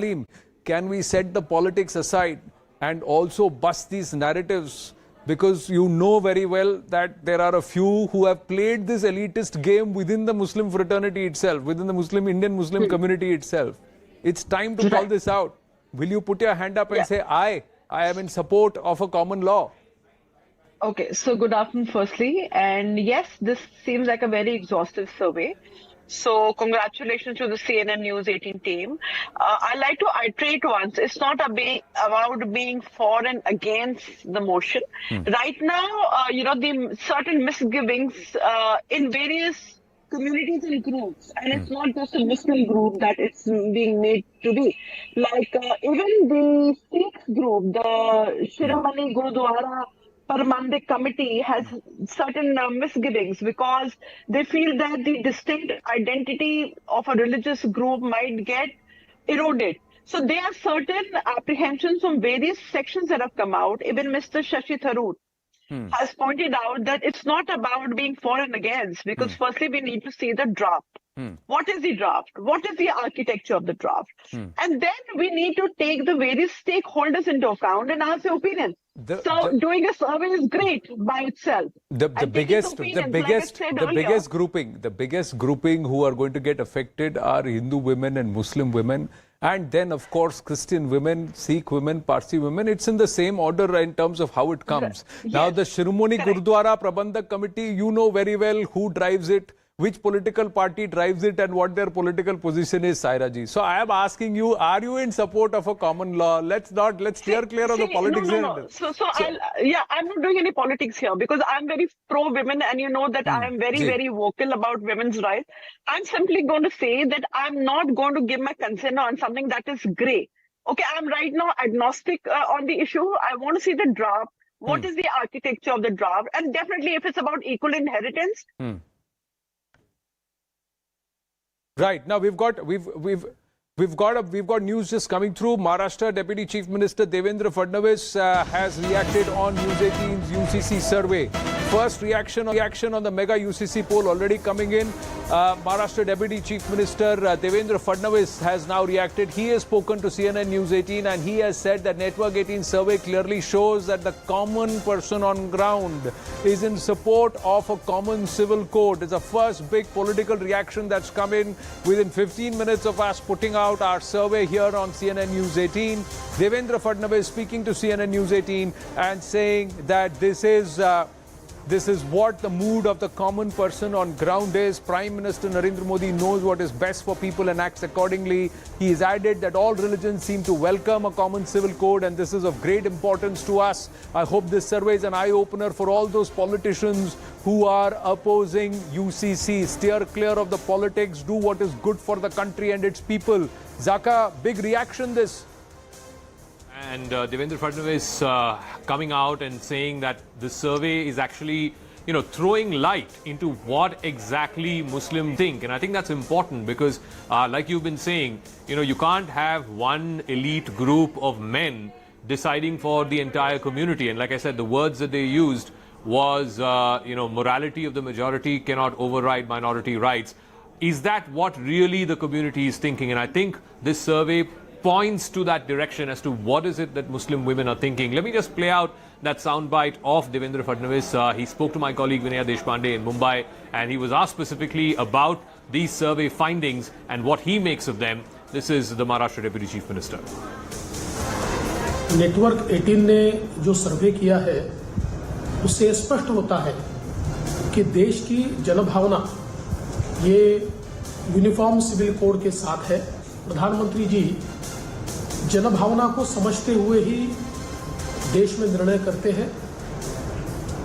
Salim, can we set the politics aside and also bust these narratives? Because you know very well that there are a few who have played this elitist game within the Muslim fraternity itself, within the Indian Muslim community itself. It's time to call this out. Will you put your hand up and say, I am in support of a common law? Okay, so good afternoon firstly. And yes, this seems like a very exhaustive survey. So congratulations to the CNN News 18 team. I'd like to iterate once. It's not about being for and against the motion. Right now, the certain misgivings in various communities and groups, and it's not just a Muslim group that it's being made to be. Like even the Sikh group, the Shiromani Gurudwara Parmandik committee has certain misgivings because they feel that the distinct identity of a religious group might get eroded. So there are certain apprehensions from various sections that have come out. Even Mr. Shashi Tharoor has pointed out that it's not about being for and against, because firstly we need to see the draft. What is the draft? What is the architecture of the draft? And then we need to take the various stakeholders into account and ask their opinion. Doing a survey is great by itself. The biggest grouping who are going to get affected are Hindu women and Muslim women. And then, of course, Christian women, Sikh women, Parsi women. It's in the same order in terms of how it comes. Yes. Now, the Shiromani Gurudwara Prabandhak Committee, you know very well who drives it, which political party drives it, and what their political position is, Saira ji. So I am asking you, are you in support of a common law? Let's steer clear of the politics. No. I'm not doing any politics here because I'm very pro-women, and you know that I am very vocal about women's rights. I'm simply going to say that I'm not going to give my consent on something that is grey. Okay, I'm right now agnostic on the issue. I want to see the draft. What is the architecture of the draft? And definitely if it's about equal inheritance, right. Now we've got news just coming through. Maharashtra Deputy Chief Minister Devendra Fadnavis has reacted on News 18's UCC survey. First reaction on the mega UCC poll already coming in. Maharashtra Deputy Chief Minister Devendra Fadnavis has now reacted. He has spoken to CNN News 18 and he has said that Network 18 survey clearly shows that the common person on ground is in support of a common civil code. It's the first big political reaction that's come in within 15 minutes of us putting out our survey here on CNN News 18. Devendra Fadnavis speaking to CNN News 18 and saying that this is what the mood of the common person on ground is. Prime Minister Narendra Modi knows what is best for people and acts accordingly. He has added that all religions seem to welcome a common civil code and this is of great importance to us. I hope this survey is an eye-opener for all those politicians who are opposing UCC. Steer clear of the politics, do what is good for the country and its people. Zaka, big reaction this. And Devendra Fadnavis coming out and saying that the survey is actually, throwing light into what exactly Muslims think. And I think that's important because, like you've been saying, you can't have one elite group of men deciding for the entire community. And like I said, the words that they used was, morality of the majority cannot override minority rights. Is that what really the community is thinking? And I think this survey points to that direction as to what is it that Muslim women are thinking. Let me just play out that soundbite of Devendra Fadnavis. He spoke to my colleague Vinaya Deshpande in Mumbai and he was asked specifically about these survey findings and what he makes of them. This is the Maharashtra Deputy Chief Minister. Network 18 ने जो सर्वे किया है उससे स्पष्ट होता है कि देश की जनभावना ये यूनिफॉर्म सिविल कोड के साथ है। प्रधानमंत्री जी जनभावना को समझते हुए ही देश में निर्णय करते हैं।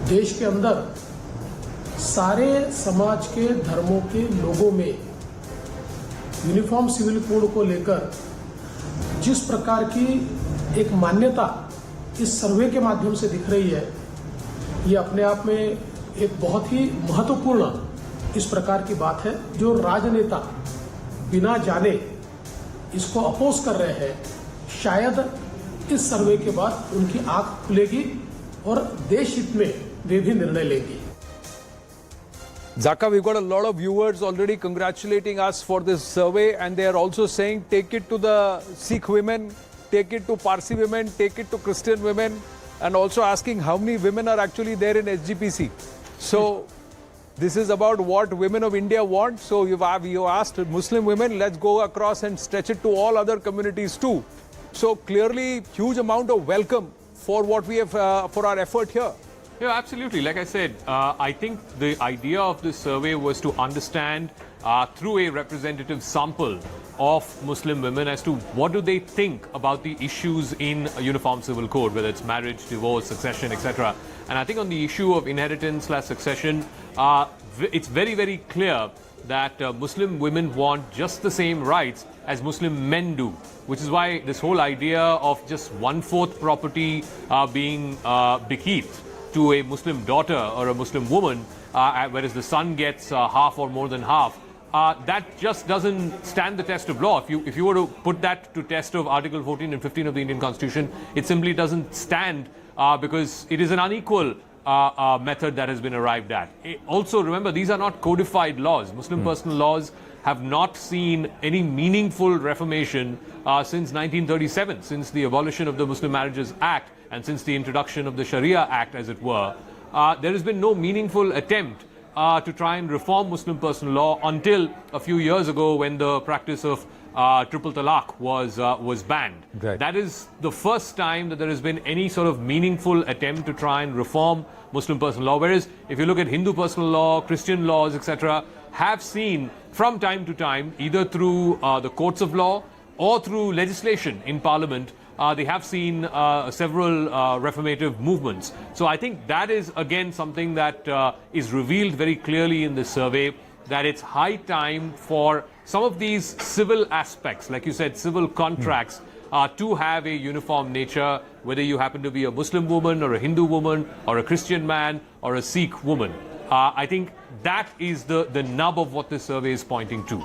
देश के अंदर सारे समाज के धर्मों के लोगों में यूनिफॉर्म सिविल कोड को लेकर जिस प्रकार की एक मान्यता इस सर्वे के माध्यम से दिख रही है, ये अपने आप में एक बहुत ही महत्वपूर्ण इस प्रकार की बात है। जो राजनेता बिना जाने इसको अपोज कर रहे हैं, शायद इस सर्वे के बाद उनकी आंख खुलेगी और देश हित में वे भी निर्णय लेंगे। Zaka, we've got a lot of viewers already congratulating us for this survey, and they are also saying take it to the Sikh women, take it to Parsi women, take it to Christian women, and also asking how many women are actually there in SGPC. So this is about what women of India want. So you asked Muslim women, let's go across and stretch it to all other communities too. So clearly, huge amount of welcome for what we have for our effort here. Yeah, absolutely. Like I said, I think the idea of this survey was to understand through a representative sample of Muslim women as to what do they think about the issues in a uniform civil code, whether it's marriage, divorce, succession, etc. And I think on the issue of inheritance/succession, it's very, very clear that Muslim women want just the same rights as Muslim men do, which is why this whole idea of just 1/4 property being bequeathed to a Muslim daughter or a Muslim woman, whereas the son gets half or more than half, that just doesn't stand the test of law. If you were to put that to test of Article 14 and 15 of the Indian Constitution, it simply doesn't stand because it is an unequal method that has been arrived at. Also, remember, these are not codified laws. Muslim personal laws have not seen any meaningful reformation since 1937, since the abolition of the Muslim Marriages Act and since the introduction of the Sharia Act, as it were. There has been no meaningful attempt to try and reform Muslim personal law until a few years ago when the practice of triple talaq was banned. Right. That is the first time that there has been any sort of meaningful attempt to try and reform Muslim personal law. Whereas if you look at Hindu personal law, Christian laws, etc., have seen from time to time, either through the courts of law or through legislation in Parliament, they have seen several reformative movements. So I think that is again something that is revealed very clearly in this survey, that it's high time for some of these civil aspects, like you said, civil contracts, to have a uniform nature, whether you happen to be a Muslim woman or a Hindu woman or a Christian man or a Sikh woman. I think that is the nub of what this survey is pointing to.